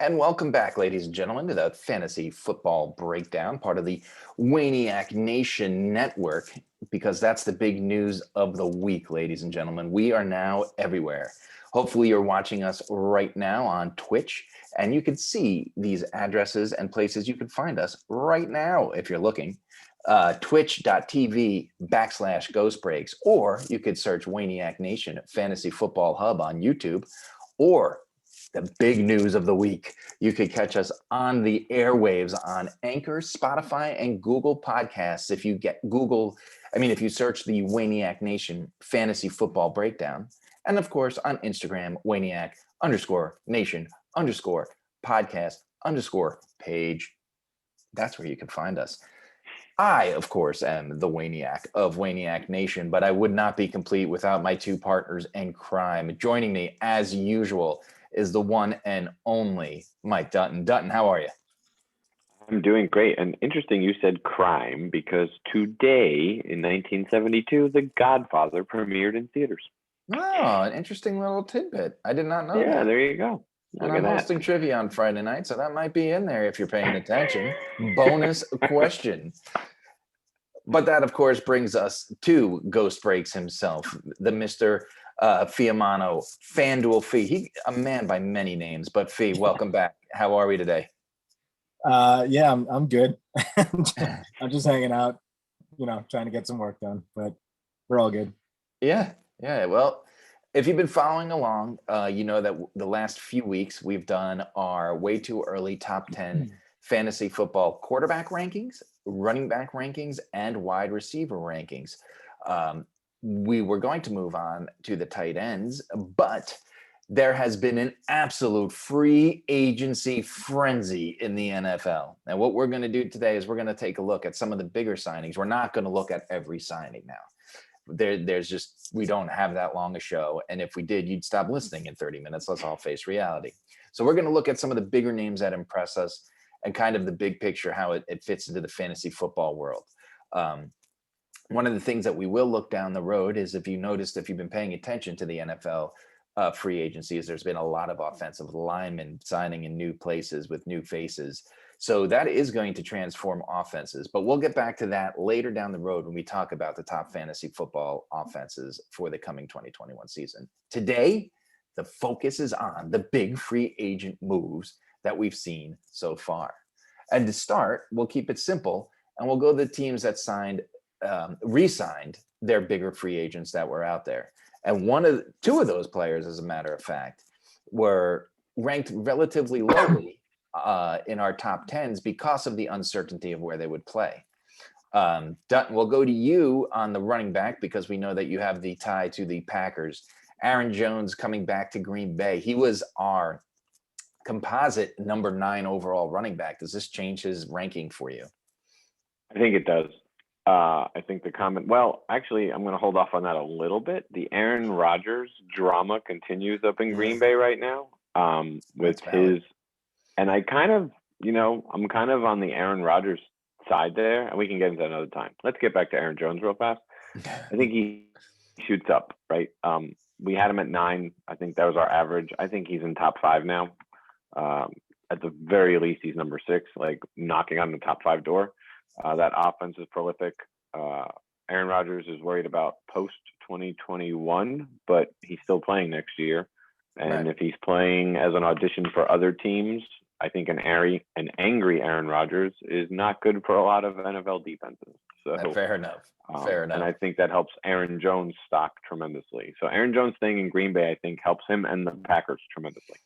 And welcome back, ladies and gentlemen, to the Fantasy Football Breakdown, part of the Wayniac Nation Network, because that's the big news of the week, ladies and gentlemen. We are now everywhere. Hopefully, you're watching us right now on Twitch, and you can see these addresses and places you can find us right now if you're looking. Twitch.tv/Ghost Breaks, or you could search Wayniac Nation Fantasy Football Hub on YouTube, or the big news of the week. You could catch us on the airwaves on Anchor, Spotify, and Google Podcasts. If you if you search the Wayniac Nation Fantasy Football Breakdown, and of course on Instagram, Wayniac_Nation_podcast_page. That's where you can find us. I, of course, am the Wayniac of Wayniac Nation, but I would not be complete without my two partners in crime. Joining me, as usual, is the one and only Mike Dunton. Dunton, how are you? I'm doing great. And interesting you said crime, because today in 1972, The Godfather premiered in theaters. Oh, an interesting little tidbit. I did not know that. Yeah, there you go. And I'm hosting trivia on Friday night, so that might be in there if you're paying attention. Bonus question. But that, of course, brings us to Ghost Breaks himself, the Mr. Fiamano, Fanduel Fee. A man by many names, but Fee, welcome back. How are we today? Yeah, I'm good. I'm just hanging out, trying to get some work done, but we're all good. Yeah. Well, if you've been following along, you know that the last few weeks we've done our way too early top 10 fantasy football quarterback rankings, running back rankings, and wide receiver rankings. We were going to move on to the tight ends, but there has been an absolute free agency frenzy in the NFL. And what we're going to do today is we're going to take a look at some of the bigger signings. We're not going to look at every signing now. We don't have that long a show. And if we did, you'd stop listening in 30 minutes. Let's all face reality. So we're going to look at some of the bigger names that impress us and kind of the big picture, how it fits into the fantasy football world. One of the things that we will look down the road is, if you've been paying attention to the NFL free agencies, there's been a lot of offensive linemen signing in new places with new faces. So that is going to transform offenses. But we'll get back to that later down the road when we talk about the top fantasy football offenses for the coming 2021 season. Today, the focus is on the big free agent moves that we've seen so far. And to start, we'll keep it simple, and we'll go to the teams that re-signed their bigger free agents that were out there. And two of those players, as a matter of fact, were ranked relatively lowly in our top 10s because of the uncertainty of where they would play. Dutton, we'll go to you on the running back, because we know that you have the tie to the Packers. Aaron Jones coming back to Green Bay. He was our composite number 9 overall running back. Does this change his ranking for you? I think it does. I think I'm going to hold off on that a little bit. The Aaron Rodgers drama continues up in Green Bay right now. And I'm kind of on the Aaron Rodgers side there, and we can get into that another time. Let's get back to Aaron Jones real fast. I think he shoots up, right? We had him at 9. I think that was our average. I think he's in top 5 now. At the very least, he's number 6, like knocking on the top 5 door. That offense is prolific. Aaron Rodgers is worried about post-2021, but he's still playing next year. And If he's playing as an audition for other teams, I think an angry Aaron Rodgers is not good for a lot of NFL defenses. So fair enough. And I think that helps Aaron Jones' stock tremendously. So Aaron Jones staying in Green Bay, I think, helps him and the Packers tremendously.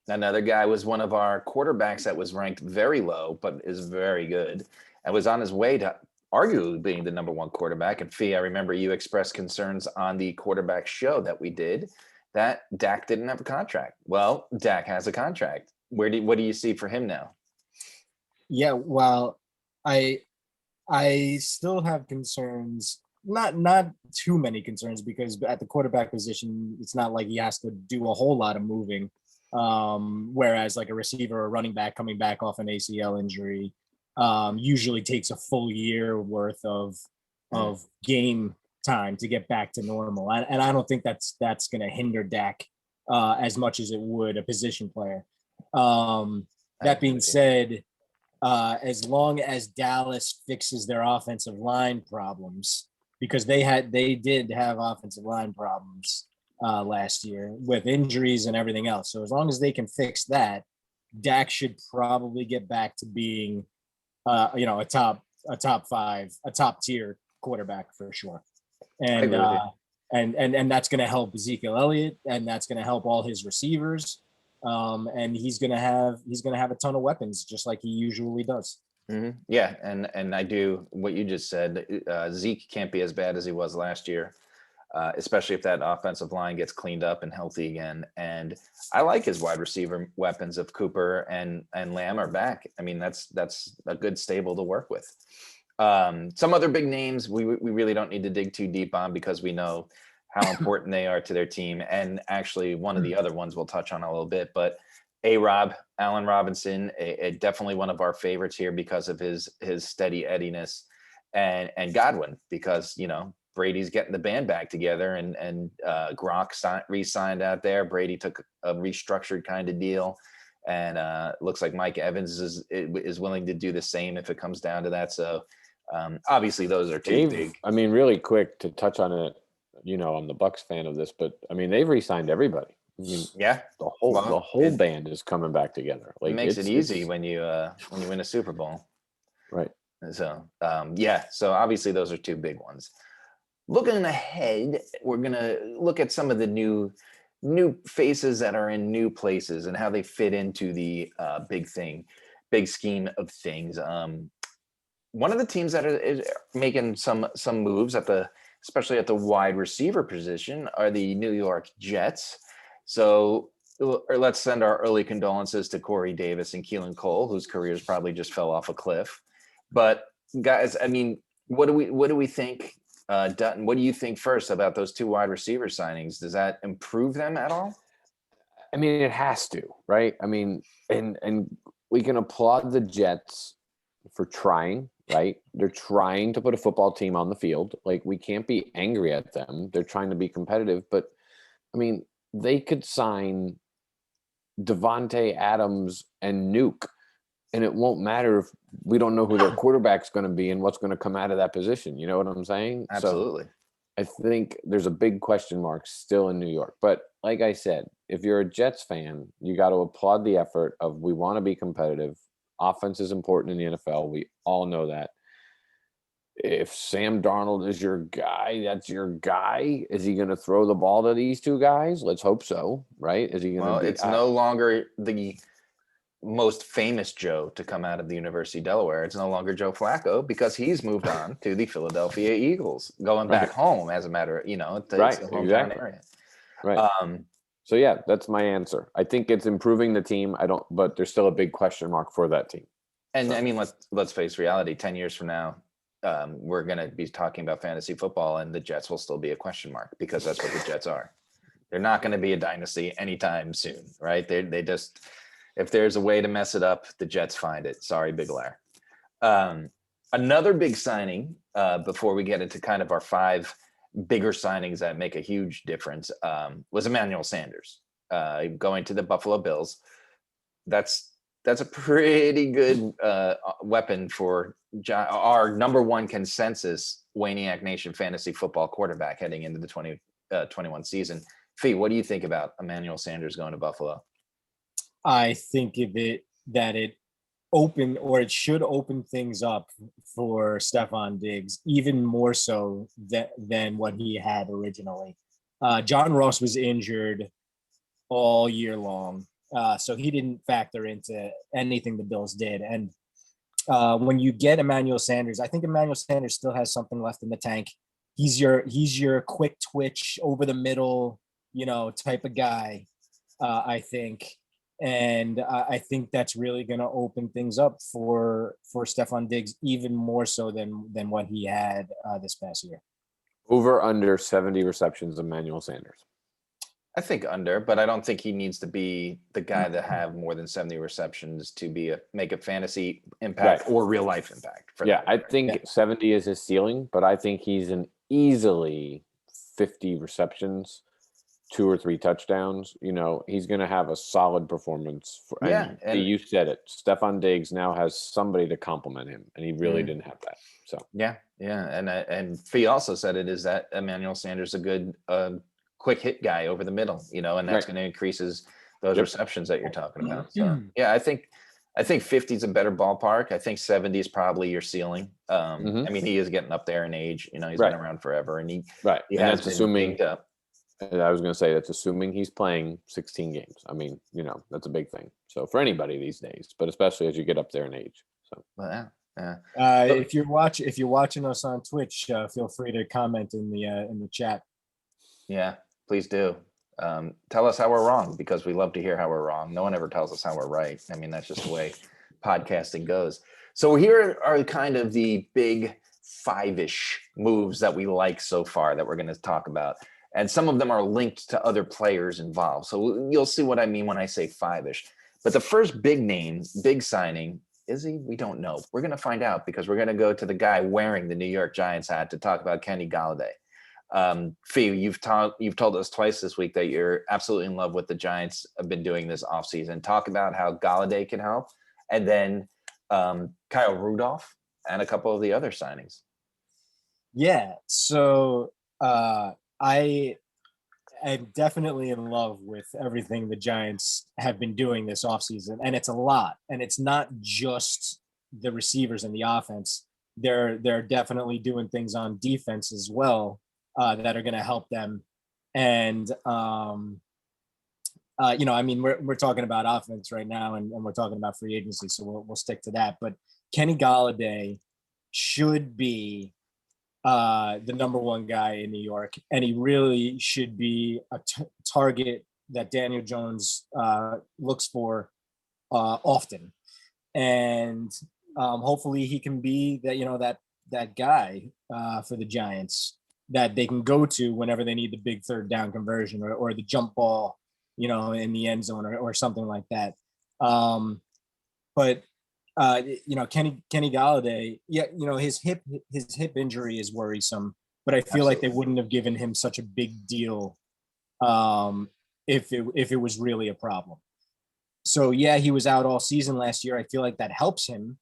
Another guy was one of our quarterbacks that was ranked very low, but is very good, and was on his way to arguably being the number 1 quarterback. And Fee, I remember you expressed concerns on the quarterback show that we did that Dak didn't have a contract. Well, Dak has a contract. What do you see for him now? Yeah, well, I still have concerns. Not too many concerns, because at the quarterback position, it's not like he has to do a whole lot of moving. Whereas like a receiver or running back coming back off an ACL injury usually takes a full year worth of game time to get back to normal. And I don't think that's going to hinder Dak as much as it would a position player. That being said, as long as Dallas fixes their offensive line problems, because they did have offensive line problems last year with injuries and everything else. So as long as they can fix that, Dak should probably get back to being, a top five, a top tier quarterback for sure. And and that's going to help Ezekiel Elliott, and that's going to help all his receivers. And he's gonna have a ton of weapons, just like he usually does. Mm-hmm. Yeah, and I do what you just said. Zeke can't be as bad as he was last year, especially if that offensive line gets cleaned up and healthy again. And I like his wide receiver weapons of Cooper and Lamb are back. I mean, that's a good stable to work with. Some other big names we really don't need to dig too deep on because we know how important they are to their team. And actually one of the other ones we'll touch on a little bit, but A-Rob, Allen Robinson, definitely one of our favorites here because of his steady Eddiness, and Godwin, because, Brady's getting the band back together, and Gronk re-signed out there. Brady took a restructured kind of deal, and looks like Mike Evans is willing to do the same if it comes down to that. So obviously those are two big. I mean, really quick to touch on it, I'm the Bucks fan of this, but I mean, they've re-signed everybody. I mean, yeah, the whole band is coming back together. Like, it makes it easy when you win a Super Bowl, right? So so obviously those are two big ones. Looking ahead, we're gonna look at some of the new faces that are in new places and how they fit into the big scheme of things. One of the teams that is making some moves especially at the wide receiver position are the New York Jets. So let's send our early condolences to Corey Davis and Keelan Cole, whose careers probably just fell off a cliff. But guys, I mean, what do we think, Dutton? What do you think first about those two wide receiver signings? Does that improve them at all? I mean, it has to, right? I mean, and we can applaud the Jets for trying. Right? They're trying to put a football team on the field. Like, we can't be angry at them. They're trying to be competitive, but I mean, they could sign Devontae Adams and Nuke, and it won't matter if we don't know who their quarterback's going to be and what's going to come out of that position. You know what I'm saying? Absolutely. So I think there's a big question mark still in New York. But like I said, if you're a Jets fan, you got to applaud the effort of, we want to be competitive. Offense is important in the NFL. We all know that. If Sam Darnold is your guy, that's your guy. Is he going to throw the ball to these two guys? Let's hope so, right? Is he going to? Well, it's no longer the most famous Joe to come out of the University of Delaware. It's no longer Joe Flacco because he's moved on to the Philadelphia Eagles, going back home. As a matter of, it's the hometown area. Right. So yeah, that's my answer. I think it's improving the team. But there's still a big question mark for that team. And I mean, let's face reality. 10 years from now, we're going to be talking about fantasy football, and the Jets will still be a question mark because that's what the Jets are. They're not going to be a dynasty anytime soon, right? They just, if there's a way to mess it up, the Jets find it. Sorry, Big Larry. Another big signing before we get into kind of our five bigger signings that make a huge difference was Emmanuel Sanders going to the Buffalo Bills. That's a pretty good weapon for our number one consensus Wayniac Nation fantasy football quarterback heading into the 2021 season. Fee, what do you think about Emmanuel Sanders going to Buffalo? I think it should open things up for Stephon Diggs even more so than what he had originally. John Ross was injured all year long, so he didn't factor into anything the Bills did. And when you get Emmanuel Sanders, I think Emmanuel Sanders still has something left in the tank. He's your quick twitch over the middle, type of guy, I think. And I think that's really going to open things up for Stephon Diggs even more so than what he had this past year. Over under 70 receptions, Emmanuel Sanders. I think under, but I don't think he needs to be the guy that have more than 70 receptions to make a fantasy impact or real life impact. I think 70 is his ceiling, but I think he's an easily 50 receptions 2 or 3 touchdowns, he's going to have a solid performance. And you said it. Stephon Diggs now has somebody to compliment him, and he really didn't have that. So yeah, and Fee also said it is that Emmanuel Sanders a good quick hit guy over the middle, and that's going to increase those receptions that you're talking about. So yeah, I think 50 is a better ballpark. I think 70 is probably your ceiling. I mean, he is getting up there in age. He's been around forever, and he has that's assuming. Banged up. I was going to say that's assuming he's playing 16 games. I mean, that's a big thing. So for anybody these days, but especially as you get up there in age. So if you're watching us on Twitch, feel free to comment in the chat. Yeah, please do. Tell us how we're wrong, because we love to hear how we're wrong. No one ever tells us how we're right. I mean, that's just the way podcasting goes. So here are kind of the big 5-ish moves that we like so far that we're going to talk about. And some of them are linked to other players involved. So you'll see what I mean when I say 5-ish. But the first big signing, is he? We don't know. We're going to find out, because we're going to go to the guy wearing the New York Giants hat to talk about Kenny Golladay. Fee, you've told us twice this week that you're absolutely in love with the Giants have been doing this offseason. Talk about how Golladay can help, and then Kyle Rudolph and a couple of the other signings. Yeah, so I am definitely in love with everything the Giants have been doing this offseason, and it's a lot. And it's not just the receivers and the offense. They're definitely doing things on defense as well that are going to help them. And I mean, we're talking about offense right now, and we're talking about free agency, so we'll stick to that. But Kenny Golladay should be the number one guy in New York, and he really should be a target that Daniel Jones looks for often, and hopefully he can be that guy for the Giants that they can go to whenever they need the big third down conversion or the jump ball, in the end zone or something like that. But Kenny Golladay, his hip injury is worrisome, but I feel like they wouldn't have given him such a big deal if it was really a problem. So yeah, he was out all season last year. I feel like that helps him,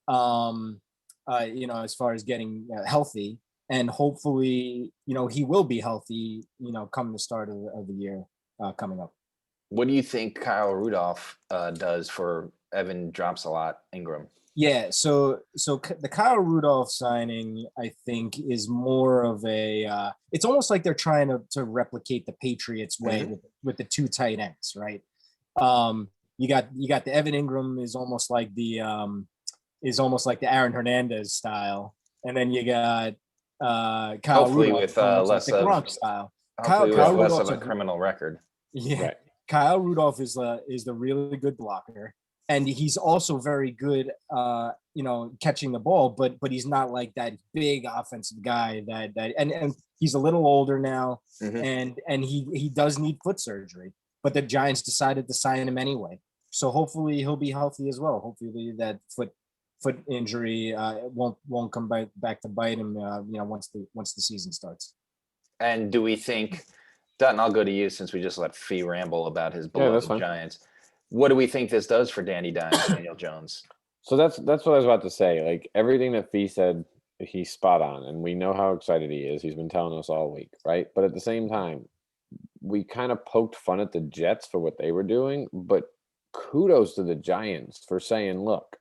as far as getting healthy, and hopefully, he will be healthy, come the start of the year coming up. What do you think Kyle Rudolph does for Evan Drops-a-Lot Ingram? Yeah, so the Kyle Rudolph signing, I think, is more of a it's almost like they're trying to replicate the Patriots way with the 2 tight ends, right? You got the Evan Ingram is almost like the Aaron Hernandez style, and then you got Kyle hopefully Rudolph with less less of Gronk style. Hopefully Kyle with less of a criminal record. Yeah, right. Kyle Rudolph is the really good blocker, and he's also very good, catching the ball. But he's not like that big offensive guy and he's a little older now, and he does need foot surgery. But the Giants decided to sign him anyway, so hopefully he'll be healthy as well. Hopefully that foot injury won't come back to bite him. Once the season starts. And do we think, Dutton, I'll go to you since we just let Fee ramble about his beloved Giants. What do we think this does for Danny Dimes, Daniel Jones? So that's what I was about to say. Like, everything that Fee said, he's spot on, and we know how excited he is. He's been telling us all week, right? But at the same time, we kind of poked fun at the Jets for what they were doing, but kudos to the Giants for saying, look,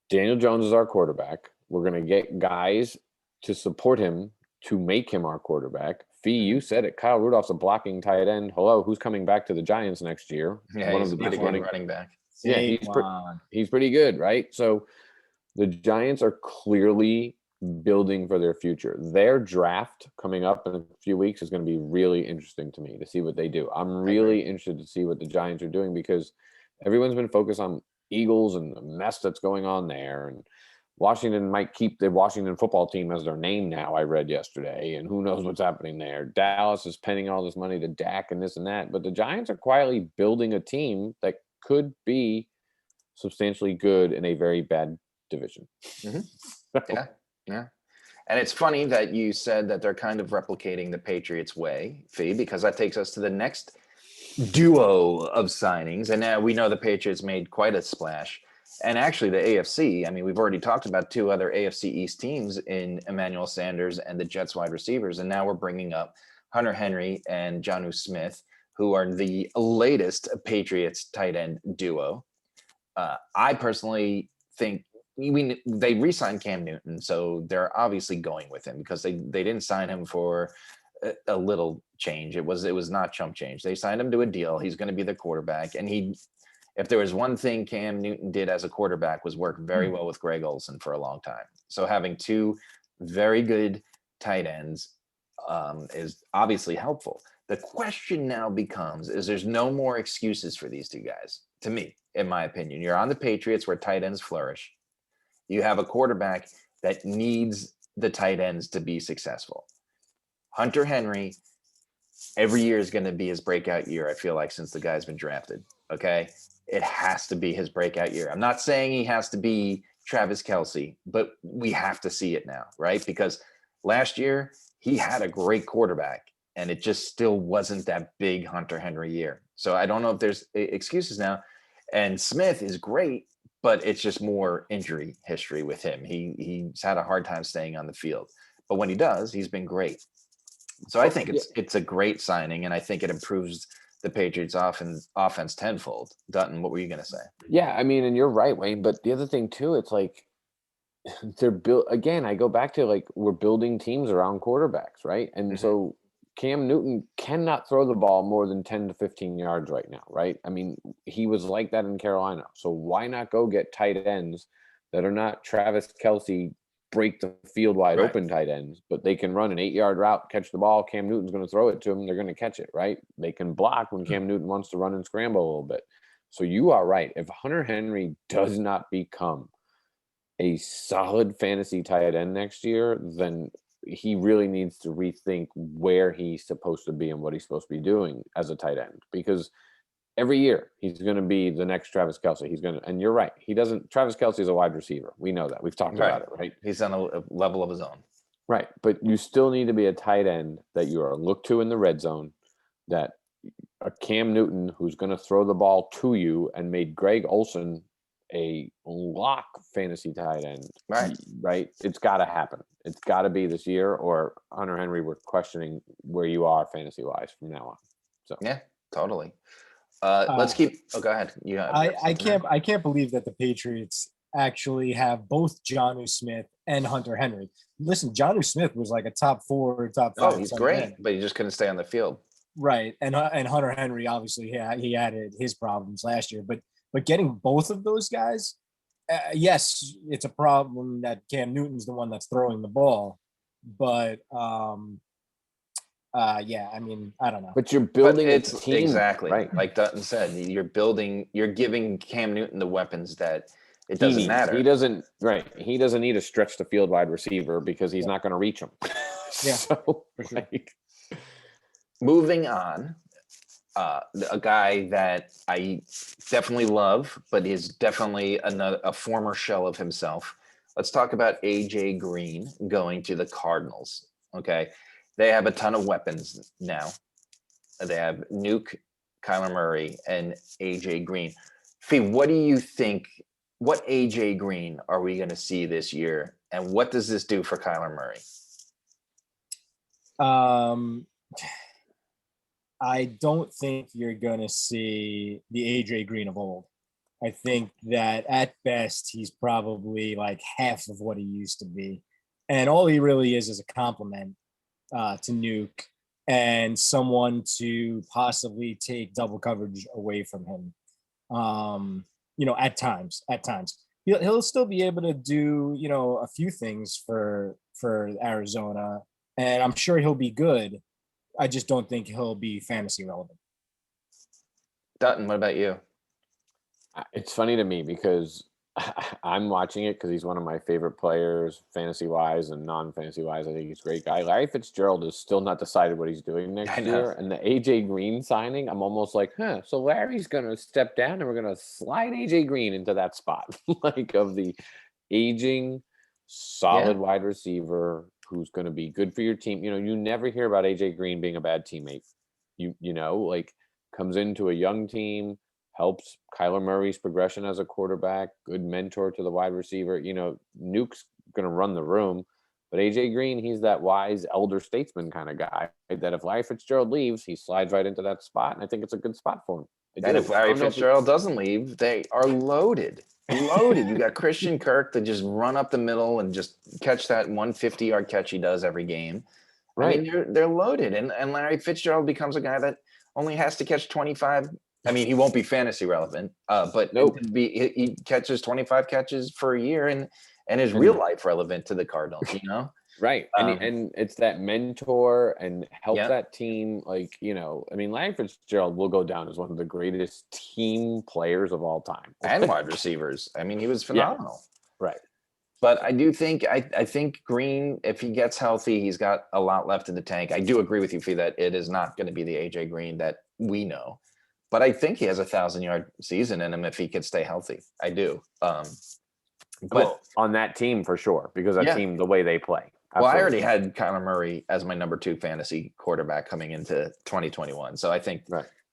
Daniel Jones is our quarterback. We're going to get guys to support him to make him our quarterback. Fee, you said it. Kyle Rudolph's a blocking tight end. Hello, who's coming back to the Giants next year? Yeah, one of the pretty good running back. Yeah, he's pretty good, right? So the Giants are clearly building for their future. Their draft coming up in a few weeks is going to be really interesting to me to see what they do. I'm really interested to see what the Giants are doing, because everyone's been focused on Eagles and the mess that's going on there, and Washington might keep the Washington football team as their name now, I read yesterday, and who knows what's happening there. Dallas is penning all this money to Dak and this and that, but the Giants are quietly building a team that could be substantially good in a very bad division. Yeah. And it's funny that you said that they're kind of replicating the Patriots way, Fee, because that takes us to the next duo of signings. And now we know the Patriots made quite a splash. And actually, the AFC, I mean, we've already talked about two other AFC East teams in Emmanuel Sanders and the Jets wide receivers. And now we're bringing up Hunter Henry and Jonnu Smith, who are the latest Patriots tight end duo. I personally think they re-signed Cam Newton, so they're obviously going with him because they didn't sign him for a little change. It was not chump change. They signed him to a deal. He's going to be the quarterback, and if there was one thing Cam Newton did as a quarterback was work very well with Greg Olsen for a long time. So having two very good tight ends is obviously helpful. The question now becomes, is there's no more excuses for these two guys, to me, in my opinion. You're on the Patriots where tight ends flourish. You have a quarterback that needs the tight ends to be successful. Hunter Henry, every year is going to be his breakout year, I feel like, since the guy's been drafted. Okay? It has to be his breakout year. I'm not saying he has to be Travis Kelce, but we have to see it now, right? Because last year, he had a great quarterback, and it just still wasn't that big Hunter Henry year. So I don't know if there's excuses now. And Smith is great, but it's just more injury history with him. He's had a hard time staying on the field. But when he does, he's been great. So I think it's a great signing, and I think it improves the Patriots offense tenfold. Dutton, what were you going to say? Yeah, I mean, and you're right, Wayne. But the other thing too, it's like they're built again. I go back to like we're building teams around quarterbacks, right? And so Cam Newton cannot throw the ball more than 10 to 15 yards right now, right? I mean, he was like that in Carolina. So why not go get tight ends that are not Travis Kelce break the field wide open tight ends, but they can run an 8-yard route, catch the ball. Cam Newton's going to throw it to them. They're going to catch it, right? They can block when Cam Newton wants to run and scramble a little bit. So you are right. If Hunter Henry does not become a solid fantasy tight end next year, then he really needs to rethink where he's supposed to be and what he's supposed to be doing as a tight end, because every year he's going to be the next Travis Kelce. And you're right. Travis Kelce is a wide receiver. We know that. We've talked about it, right? He's on a level of his own. Right. But you still need to be a tight end that you are looked to in the red zone, that a Cam Newton who's going to throw the ball to you and made Greg Olsen a lock fantasy tight end. Right. It's got to happen. It's got to be this year, or Hunter Henry, we're questioning where you are fantasy wise from now on. So yeah, totally. Let's keep. Oh, go ahead. I can't believe that the Patriots actually have both Jonnu Smith and Hunter Henry. Listen, Jonnu Smith was like a top 5. Oh, he's great, but he just couldn't stay on the field. Right, and Hunter Henry obviously he added his problems last year, but getting both of those guys, yes, it's a problem that Cam Newton's the one that's throwing the ball, but yeah, I mean, I don't know. But you're building a team. Exactly, right? Like Dutton said, you're giving Cam Newton the weapons that it doesn't matter. He doesn't need a stretch the field wide receiver because he's not going to reach him. Yeah, so, for sure. Moving on, a guy that I definitely love, but is definitely a former shell of himself. Let's talk about AJ Green going to the Cardinals. Okay. They have a ton of weapons now. They have Nuke, Kyler Murray, and AJ Green. Fee, what do you think? What AJ Green are we going to see this year? And what does this do for Kyler Murray? I don't think you're going to see the AJ Green of old. I think that at best, he's probably like half of what he used to be. And all he really is a compliment to Nuke and someone to possibly take double coverage away from him. At times he'll still be able to do, a few things for Arizona, and I'm sure he'll be good. I just don't think he'll be fantasy relevant. Dutton, what about you? It's funny to me because I'm watching it because he's one of my favorite players, fantasy-wise and non-fantasy-wise. I think he's a great guy. Larry Fitzgerald has still not decided what he's doing next year. And the AJ Green signing, I'm almost like, so Larry's going to step down and we're going to slide AJ Green into that spot, like of the aging, solid wide receiver who's going to be good for your team. You know, you never hear about AJ Green being a bad teammate. You know, like comes into a young team, helps Kyler Murray's progression as a quarterback, good mentor to the wide receiver. You know, Nuke's going to run the room, but AJ Green, he's that wise elder statesman kind of guy that if Larry Fitzgerald leaves, he slides right into that spot, and I think it's a good spot for him. And if Larry Fitzgerald doesn't leave, they are loaded. Loaded. You got Christian Kirk to just run up the middle and just catch that 150-yard catch he does every game. Right. I mean, they're loaded. And Larry Fitzgerald becomes a guy that only has to catch 25. I mean, he won't be fantasy relevant, but Nope. he catches 25 catches for a year and is real life relevant to the Cardinals, you know? Right. And it's that mentor and help Yeah. that team. Like, you know, I mean, Larry Fitzgerald will go down as one of the greatest team players of all time. And wide receivers. I mean, he was phenomenal. Right. But I do think I think Green, if he gets healthy, he's got a lot left in the tank. I do agree with you, Fee, that it is not going to be the AJ Green that we know. But I think he has 1,000-yard season in him if he could stay healthy. I do. But Well, on that team for sure, because that team, the way they play. Well, I already had Kyler Murray as my number 2 fantasy quarterback coming into 2021. So I think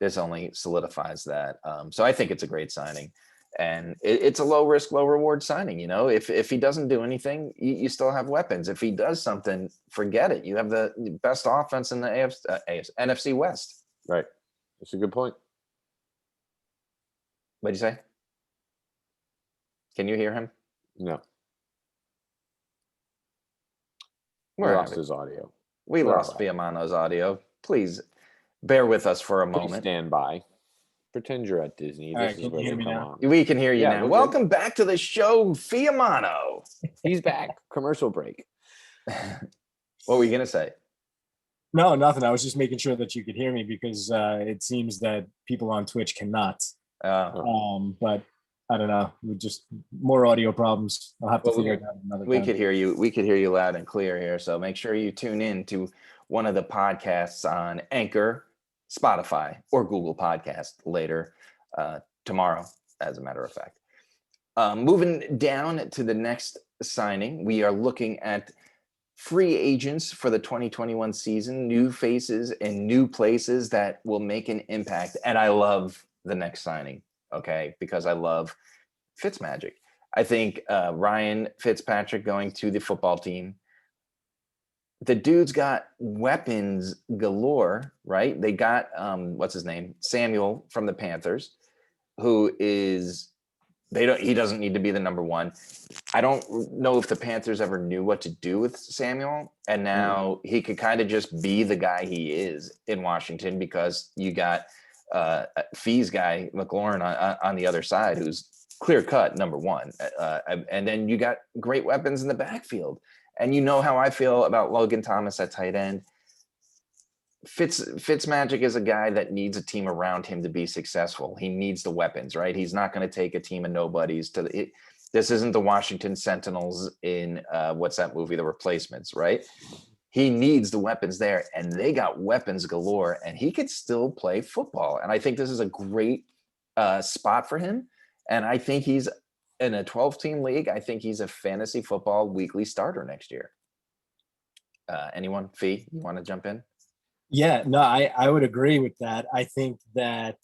this only solidifies that. So I think it's a great signing. And it's a low risk, low reward signing. You know, if he doesn't do anything, you still have weapons. If he does something, forget it. You have the best offense in the NFC West. Right. That's a good point. What'd you say? Can you hear him? No. We lost his audio. We lost Fiamano's audio. Please bear with us for a moment. Please stand by. Pretend you're at Disney. This is where they come on. We can hear you now. Welcome back to the show, Fiamano. He's back. Commercial break. What were you gonna say? No, nothing. I was just making sure that you could hear me because it seems that people on Twitch cannot. But I don't know. We just more audio problems. I'll have to figure it out another time. We could hear you. We could hear you loud and clear here. So make sure you tune in to one of the podcasts on Anchor, Spotify, or Google Podcast later tomorrow, as a matter of fact. Moving down to the next signing, we are looking at free agents for the 2021 season, new faces and new places that will make an impact. And I love the next signing, okay, because I love Fitzmagic. I think Ryan Fitzpatrick going to the football team. The dude's got weapons galore, right? They got what's his name, Samuel from the Panthers, who is he doesn't need to be the number 1. I don't know if the Panthers ever knew what to do with Samuel, and now he could kind of just be the guy he is in Washington because you got Fee's guy McLaurin on the other side, who's clear cut number 1, and then you got great weapons in the backfield. And you know how I feel about Logan Thomas at tight end. Fitzmagic is a guy that needs a team around him to be successful. He needs the weapons, right? He's not going to take a team of nobodies to this isn't the Washington Sentinels in what's that movie, The Replacements, right? He needs the weapons there, and they got weapons galore, and he could still play football. And I think this is a great spot for him. And I think he's in a 12-team league. I think he's a fantasy football weekly starter next year. Anyone? Fee, you want to jump in? Yeah, no, I would agree with that. I think that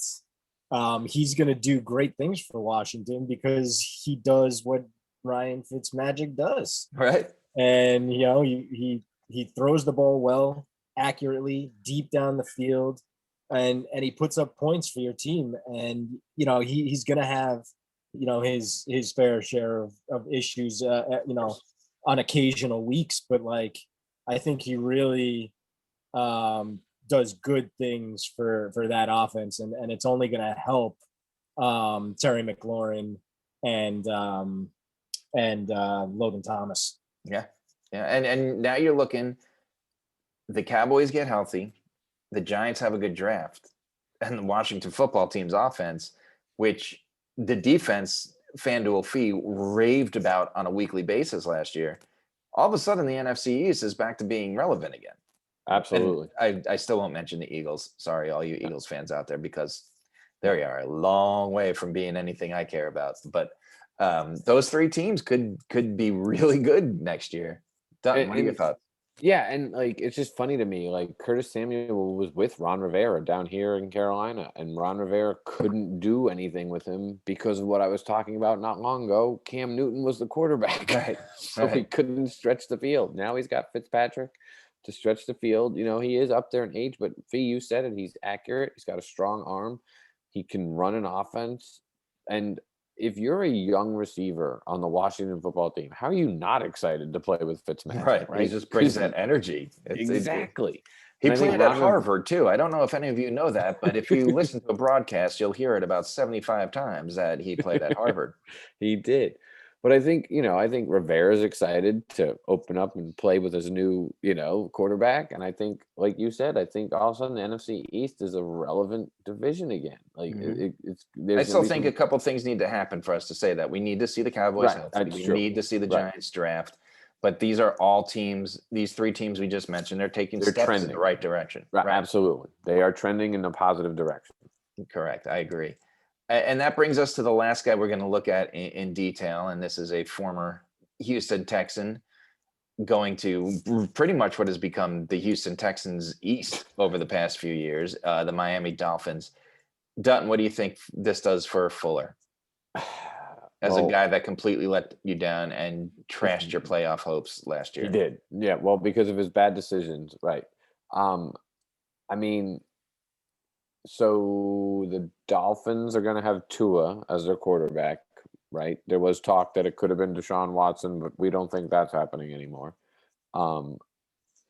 he's going to do great things for Washington because he does what Ryan Fitzmagic does. Right. And, you know, he throws the ball well, accurately, deep down the field, and he puts up points for your team. And, you know, he's going to have, you know, his fair share of issues, you know, on occasional weeks. But, like, I think he really does good things for that offense, and it's only going to help Terry McLaurin and Logan Thomas. Yeah. And now you're looking, the Cowboys get healthy, the Giants have a good draft, and the Washington football team's offense, which the defense, Fanduel Fee, raved about on a weekly basis last year. All of a sudden, the NFC East is back to being relevant again. Absolutely. And I still won't mention the Eagles. Sorry, all you Eagles fans out there, because they are a long way from being anything I care about. But those 3 teams could be really good next year. Dunton, what are your thoughts? Yeah, and like it's just funny to me. Like Curtis Samuel was with Ron Rivera down here in Carolina, and Ron Rivera couldn't do anything with him because of what I was talking about not long ago. Cam Newton was the quarterback, Right, so he right. couldn't stretch the field. Now he's got Fitzpatrick to stretch the field. You know, he is up there in age, but Fee, you said it. He's accurate. He's got a strong arm. He can run an offense, and if you're a young receiver on the Washington football team, how are you not excited to play with Fitzmagic? Right. He Right? just brings 'Cause that energy. exactly. He And I think played at Ron Riv Harvard too. I don't know if any of you know that, but if you listen to a broadcast, you'll hear it about 75 times that he played at Harvard. he did. But I think, I think Rivera's excited to open up and play with his new, quarterback. And I think, like you said, I think all of a sudden the NFC East is a relevant division again. Like Mhm. it's I there's still gonna be think a some couple things need to happen for us to say that. We need to see the Cowboys right. healthy. That's We true. need to see the Right. Giants draft. But these are all teams, these three teams we just mentioned, they're taking They're steps in the trending. right direction. Right. Right. Absolutely. They are trending in a positive direction. Correct. I agree. And that brings us to the last guy we're going to look at in detail. And this is a former Houston Texan going to pretty much what has become the Houston Texans East over the past few years, the Miami Dolphins. Dutton, what do you think this does for Fuller as a Well, guy that completely let you down and trashed your playoff hopes last he year? did. Yeah, well, because of his bad decisions, right. Um, I mean, so the Dolphins are going to have Tua as their quarterback, right? There was talk that it could have been Deshaun Watson, but we don't think that's happening anymore. Um,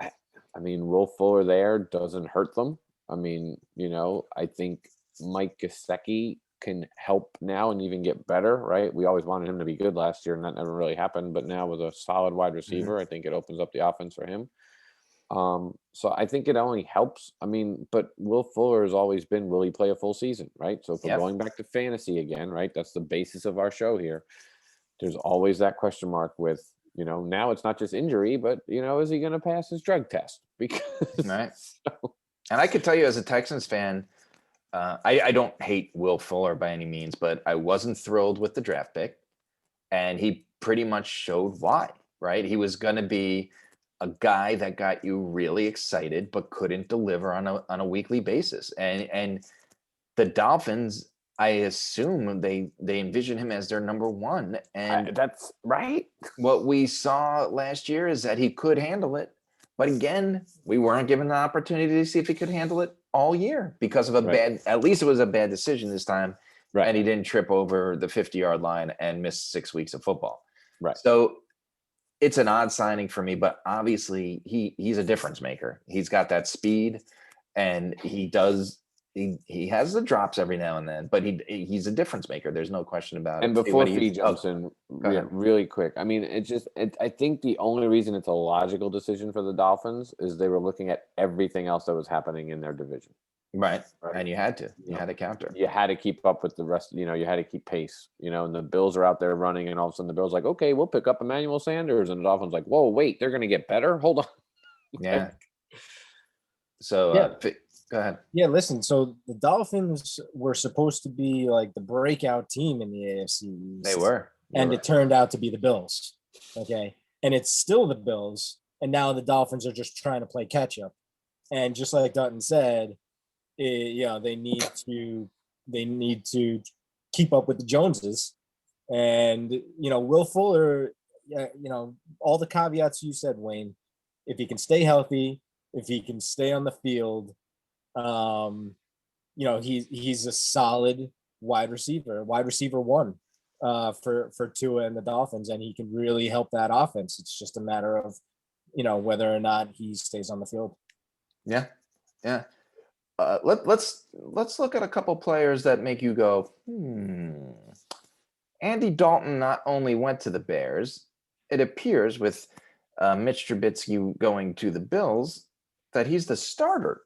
I mean, Will Fuller there doesn't hurt them. I mean, I think Mike Gesicki can help now and even get better, right? We always wanted him to be good last year, and that never really happened. But now with a solid wide receiver, I think it opens up the offense for him. So I think it only helps. I mean, but Will Fuller has always been, will he play a full season, right? So if we're Yep. going back to fantasy again, right? That's the basis of our show here. There's always that question mark with, now it's not just injury, but is he going to pass his drug test? Because Right. And I could tell you as a Texans fan, I don't hate Will Fuller by any means, but I wasn't thrilled with the draft pick. And he pretty much showed why, right? He was going to be a guy that got you really excited, but couldn't deliver on a weekly basis. And the Dolphins, I assume they envision him as their number one. And that's right. what we saw last year is that he could handle it. But again, we weren't given the opportunity to see if he could handle it all year because of a Right. at least it was a bad decision this time. Right. And he didn't trip over the 50-yard line and miss 6 weeks of football. Right. So it's an odd signing for me, but obviously he's a difference maker. He's got that speed and he has the drops every now and then, but he's a difference maker. There's no question about it. And before Fee jumps in, really quick, I mean, I think the only reason it's a logical decision for the Dolphins is they were looking at everything else that was happening in their division. Right. And you had to counter. You had to keep up with the rest, you had to keep pace, and the Bills are out there running, and all of a sudden the Bills are like, okay, we'll pick up Emanuel Sanders, and the Dolphins like, whoa, wait, they're going to get better? Hold on. Yeah. So go ahead. Yeah, listen. So the Dolphins were supposed to be like the breakout team in the AFC East. They were. And it turned out to be the Bills. Okay. And it's still the Bills. And now the Dolphins are just trying to play catch up. And just like Dutton said, they need to keep up with the Joneses. And, Will Fuller, all the caveats you said, Wayne, if he can stay healthy, if he can stay on the field, he's a solid wide receiver one for Tua and the Dolphins, and he can really help that offense. It's just a matter of whether or not he stays on the field. Yeah. Let's look at a couple players that make you go, Andy Dalton not only went to the Bears, it appears with Mitch Trubisky going to the Bills that he's the starter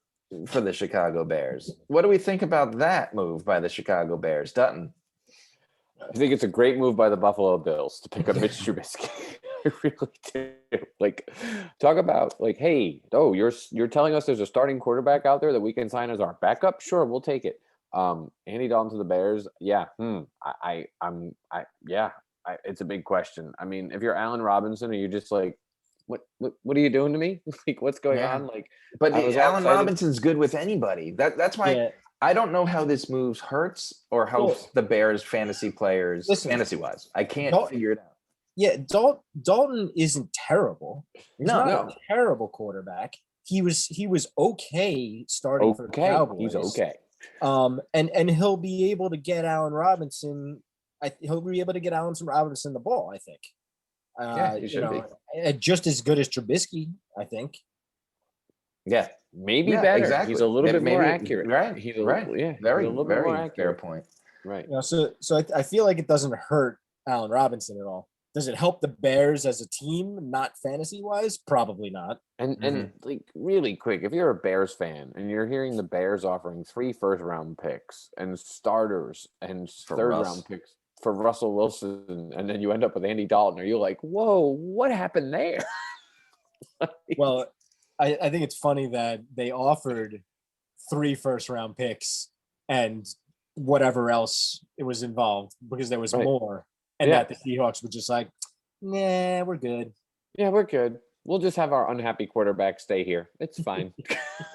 for the Chicago Bears. What do we think about that move by the Chicago Bears, Dutton? I think it's a great move by the Buffalo Bills to pick up Mitch Trubisky. I really do. Like, talk about hey, you're telling us there's a starting quarterback out there that we can sign as our backup? Sure, we'll take it. Andy Dalton to the Bears, yeah. It's a big question. I mean, if you're Allen Robinson, are you just like, what are you doing to me? Like, what's going Yeah. on? Like, But I was all Allen excited. Robinson's good with anybody. That's why Yeah. I don't know how this moves Hurts or helps Well, the Bears fantasy players listen, fantasy wise. I can't don't- figure it out. Yeah, Dalton isn't terrible. He's No, not no. a terrible quarterback. He was okay starting for the Okay, Cowboys. he's okay. And he'll be able to get Allen Robinson. He'll be able to get Allen Robinson the ball, I think. Yeah, he should be. Just as good as Trubisky, I think. Yeah, Maybe yeah, better. exactly. He's a little bit more Maybe- accurate. Right. He's a right. yeah. Very, he's a little very bit more fair accurate. point. Right. So I feel like it doesn't hurt Allen Robinson at all. Does it help the Bears as a team, not fantasy wise? Probably not. And like really quick, if you're a Bears fan and you're hearing the Bears offering 3 first-round picks and starters and For third-round Russ. picks for Russell Wilson, and then you end up with Andy Dalton, are you like, whoa, what happened there? Well, I think it's funny that they offered 3 first-round picks and whatever else it was involved because there was Right. more, and Yeah. that the Seahawks were just like, nah, we're good. Yeah, we're good. We'll just have our unhappy quarterback stay here. It's fine.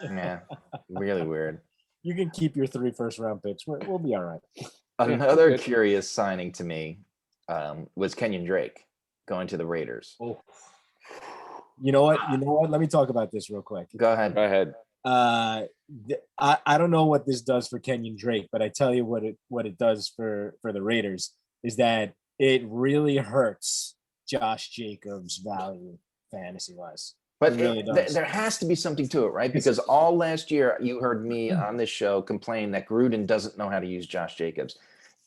Yeah, really weird. You can keep your 3 first-round picks. We'll be all right. Another good. curious signing to me was Kenyon Drake going to the Raiders. Oh. You know what? Let me talk about this real quick. Go ahead. Go ahead. I don't know what this does for Kenyon Drake, but I tell you what it does for the Raiders is that it really hurts Josh Jacobs' value fantasy wise. But It really does. there has to be something to it, right? Because all last year you heard me on this show complain that Gruden doesn't know how to use Josh Jacobs.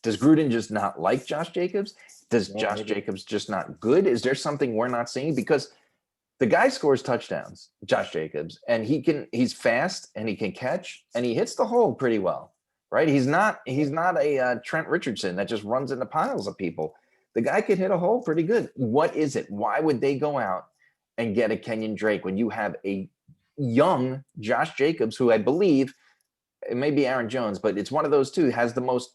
Does Gruden just not like Josh Jacobs? Does Yeah, Josh maybe. Jacobs just not good? Is there something we're not seeing? Because the guy scores touchdowns, Josh Jacobs, and he's fast and he can catch and he hits the hole pretty well, right? He's not a Trent Richardson that just runs into piles of people. The guy could hit a hole pretty good. What is it? Why would they go out and get a Kenyon Drake when you have a young Josh Jacobs, who I believe it may be Aaron Jones, but it's one of those two, has the most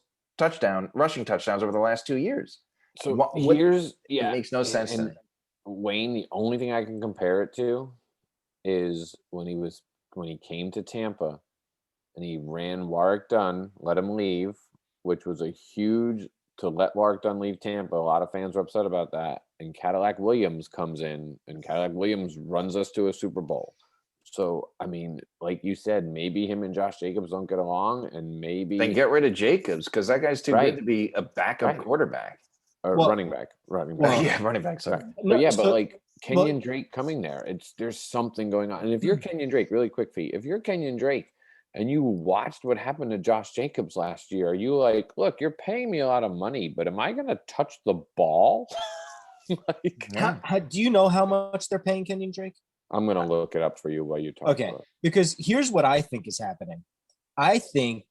rushing touchdowns over the last 2 years. So It makes no sense to me. Wayne, the only thing I can compare it to is when he came to Tampa and he ran Warwick Dunn, let him leave, which was a huge to let Warwick Dunn leave Tampa. A lot of fans were upset about that. And Cadillac Williams comes in, and Cadillac Williams runs us to a Super Bowl. So, I mean, like you said, maybe him and Josh Jacobs don't get along, and maybe Then get rid of Jacobs because that guy's too Right. good to be a backup Right. quarterback. or Well- running back. Well- Yeah, running back. Sorry. But yeah, but So- like Kenyon Drake coming there, there's something going on. And if you're Kenyon Drake, really quick, Fee, if you're Kenyon Drake and you watched what happened to Josh Jacobs last year, are you like, look, you're paying me a lot of money, but am I going to touch the ball? Like, Yeah. Do you know how much they're paying Kenyon Drake? I'm going to look it up for you while you talk. Okay, about it. because here's what I think is happening. I think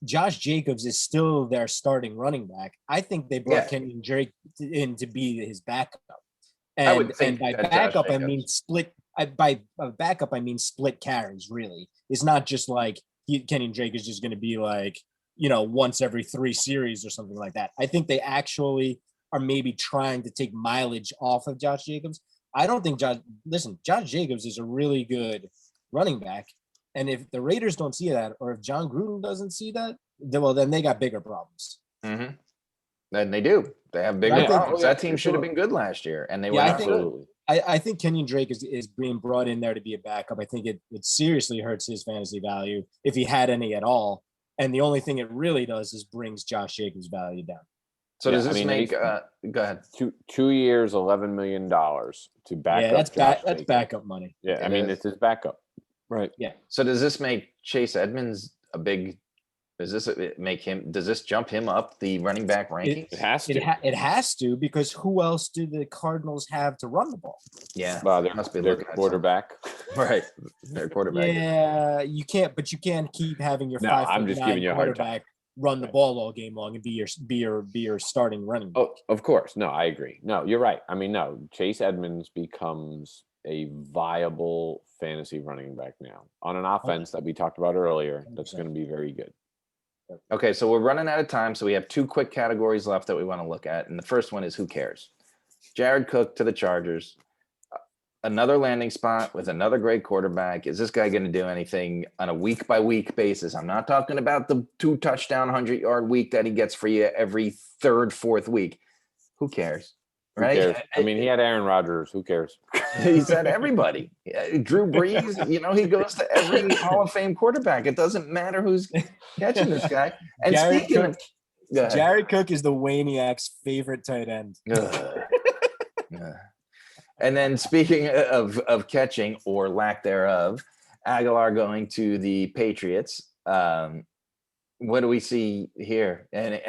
Josh Jacobs is still their starting running back. I think they brought Yeah. Kenyon Drake in to be his backup. I would And think by that Josh backup, I Jacobs- mean split. By backup, I mean split carries. Really, it's not just like Kenyon Drake is just going to be like once every 3 series or something like that. I think they actually are maybe trying to take mileage off of Josh Jacobs. I don't think Josh Jacobs is a really good running back. And if the Raiders don't see that, or if John Gruden doesn't see that, then they got bigger problems. Mm-hmm. Then they do. They have bigger I think- problems. Oh, yeah, That team for should have sure. been good last year, and they Yeah, were I not think- good. Absolutely. I think Kenyon Drake is being brought in there to be a backup. I think it seriously hurts his fantasy value if he had any at all. And the only thing it really does is brings Josh Jacobs' value down. So Yeah, does I this mean, make? they- Go ahead. 2 years, $11 million to back Yeah, up. that's Josh that's Jacobs. backup money. Yeah, I It mean, is. it's his backup. Right. So does this make Chase Edmonds a big? Does this jump him up the running back rankings? It has to. It has to, because who else do the Cardinals have to run the ball? Yeah, Well, must be their looking at quarterback. right. Their quarterback. Yeah, you can't keep having your No, I'm just 5'9" giving you a hard time. quarterback run the Right. ball all game long and be your starting running back. Oh, of course. No, I agree. No, you're right. I mean, no, Chase Edmonds becomes a viable fantasy running back now on an offense that we talked about earlier. That's 100%. going to be very good. Okay, so we're running out of time, so we have 2 quick categories left that we want to look at, and the first one is who cares? Jared Cook to the Chargers. another landing spot with another great quarterback. Is this guy going to do anything on a week by week basis? I'm not talking about the 2 touchdown 100-yard week that he gets for you every third, fourth week. Who cares? Who Right? cares? I mean, he had Aaron Rodgers. Who cares? He said everybody. Drew Brees, he goes to every Hall of Fame quarterback. It doesn't matter who's catching this guy. And Jared speaking Cook, of, go ahead. Jared Cook is the Wayniac's favorite tight end. Ugh. And then speaking of catching or lack thereof, Aguilar going to the Patriots. What do we see here? And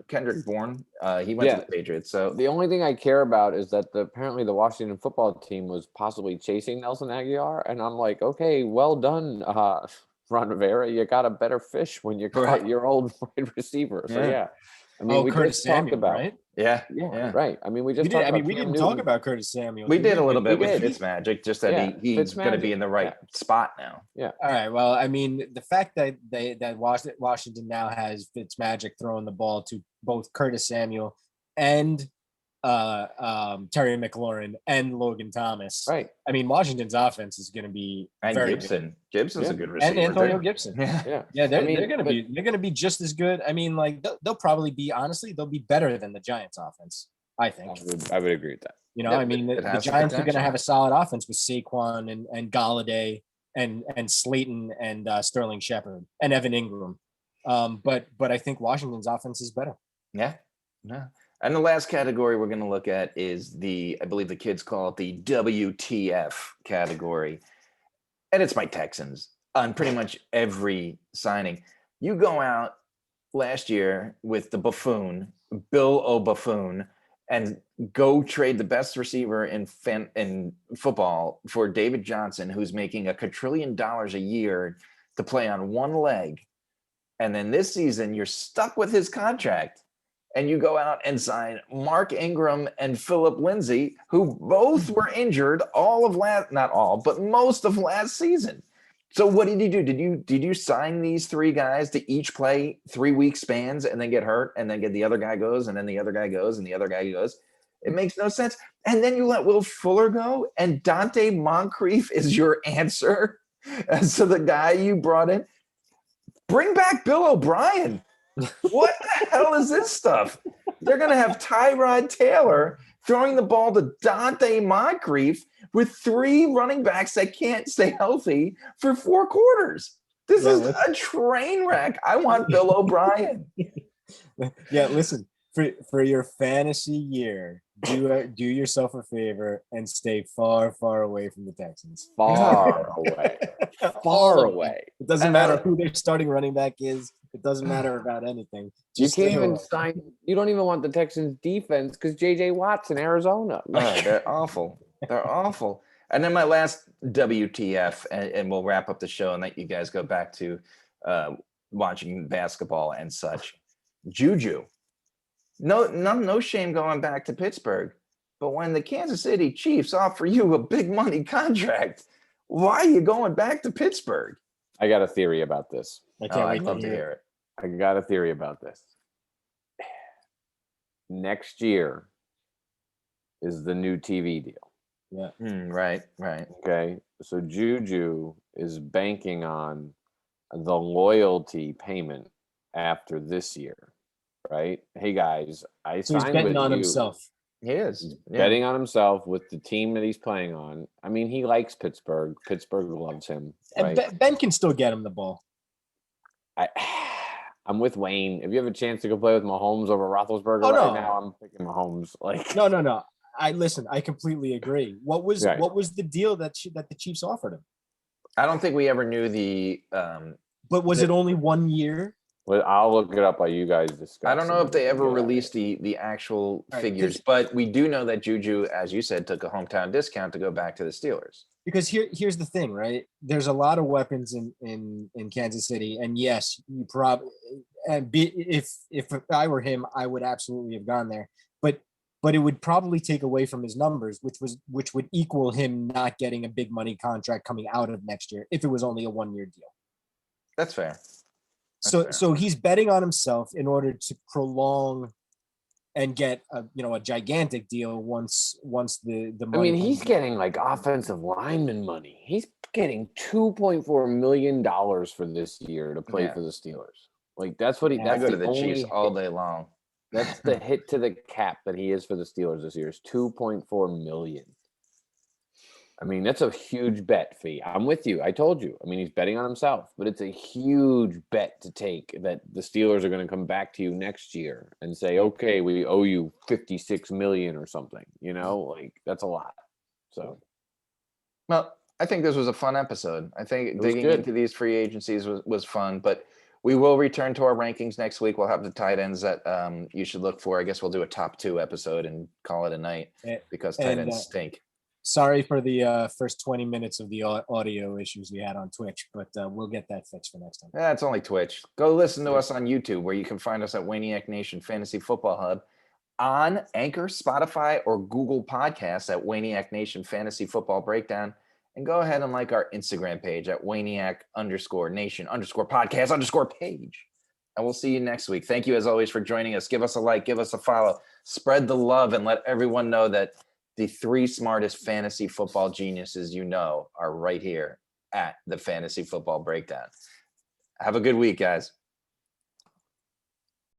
Kendrick Bourne, he went to the Patriots. So the only thing I care about is that apparently the Washington football team was possibly chasing Nelson Aguilar, and I'm like, okay, well done, Ron Rivera. You got a better fish when you caught your old wide receiver. So yeah. I mean, we Curtis just talked Samuel, about right? yeah, right. I mean, we just we didn't talk about Curtis Samuel. We did a little bit with did. Fitzmagic, just that he's going to be in the right spot now. Yeah. All right. Well, I mean, the fact that Washington now has Fitzmagic throwing the ball to both Curtis Samuel and Terry McLaurin and Logan Thomas. Right. I mean, Washington's offense is going to be And very Gibson. good. Gibson's a good receiver. And Antonio too. Gibson. Yeah. Yeah, they're going to be just as good. I mean, like they'll probably be they'll be better than the Giants offense, I think. I would agree with that. I mean, the Giants are going to have a solid offense with Saquon and Galladay and Slayton and Sterling Shepard and Evan Ingram. But I think Washington's offense is better. Yeah. And the last category we're going to look at is I believe the kids call it the WTF category. And it's my Texans on pretty much every signing. You go out last year with the buffoon, Bill O'Buffoon, and go trade the best receiver in football for David Johnson, who's making $1 quadrillion a year to play on one leg. And then this season, you're stuck with his contract. And you go out and sign Mark Ingram and Philip Lindsay, who both were injured most of last season. So what did you do? Did you sign these 3 guys to each play 3-week spans and then get hurt and then get the other guy goes and then the other guy goes and the other guy goes? It makes no sense. And then you let Will Fuller go and Dante Moncrief is your answer. And so the guy you brought in, bring back Bill O'Brien. What the hell is this stuff? They're going to have Tyrod Taylor throwing the ball to Dante Moncrief with 3 running backs that can't stay healthy for 4 quarters. This is a train wreck. I want Bill O'Brien. Yeah, listen, for your fantasy year, do yourself a favor and stay far, far away from the Texans. Far away. Far away. It doesn't matter who their starting running back is. It doesn't matter about anything. You can't even sign. You don't even want the Texans defense because J.J. Watt's in Arizona. Oh, they're awful. They're awful. And then my last WTF, and we'll wrap up the show and let you guys go back to watching basketball and such. Juju. No shame going back to Pittsburgh. But when the Kansas City Chiefs offer you a big money contract, why are you going back to Pittsburgh? I got a theory about this. I'd love to hear it. I got a theory about this. Next year is the new TV deal. Yeah. Right. Okay. So Juju is banking on the loyalty payment after this year, right? Hey guys, So he's betting on himself. He is. Betting on himself with the team that he's playing on. I mean, he likes Pittsburgh. Pittsburgh loves him. Right? And Ben can still get him the ball. I'm with Wayne. If you have a chance to go play with Mahomes over Roethlisberger now, I'm picking Mahomes. Like no. I completely agree. What was the deal that the Chiefs offered him? I don't think we ever knew the. But was it only 1 year? Well, I'll look it up while you guys discuss. I don't know if they ever released the actual figures, but we do know that Juju, as you said, took a hometown discount to go back to the Steelers. Because here's the thing, right? There's a lot of weapons in Kansas City, and yes, you probably if I were him, I would absolutely have gone there. But it would probably take away from his numbers, which would equal him not getting a big money contract coming out of next year if it was only a 1 year deal. That's fair. So he's betting on himself in order to prolong and get a gigantic deal once the I money. mean, he's comes in. getting like offensive lineman money. He's getting $2.4 million for this year to play for the Steelers. Like that's what he. Yeah, I That's go to the the Chiefs only. all day long. That's the hit to the cap that he is for the Steelers this year is $2.4 million. I mean, that's a huge bet fee. I'm with you. I told you. I mean, he's betting on himself, but it's a huge bet to take that the Steelers are going to come back to you next year and say, okay, we owe you $56 million or something. Like that's a lot. So, Well, I think this was a fun episode. I think was digging good. into these free agencies was fun, but we will return to our rankings next week. We'll have the tight ends that you should look for. I guess we'll do a top 2 episode and call it a night because tight ends stink. Sorry for the first 20 minutes of the audio issues we had on Twitch, but we'll get that fixed for next time. That's only Twitch. Go listen to us on YouTube, where you can find us at Wayniac Nation Fantasy Football Hub, on Anchor, Spotify, or Google Podcasts at Wayniac Nation Fantasy Football Breakdown. And go ahead and like our Instagram page at Wayniac_Nation_podcast_page. And we'll see you next week. Thank you, as always, for joining us. Give us a like, give us a follow, spread the love, and let everyone know that the 3 smartest fantasy football geniuses are right here at the Fantasy Football Breakdown. Have a good week, guys.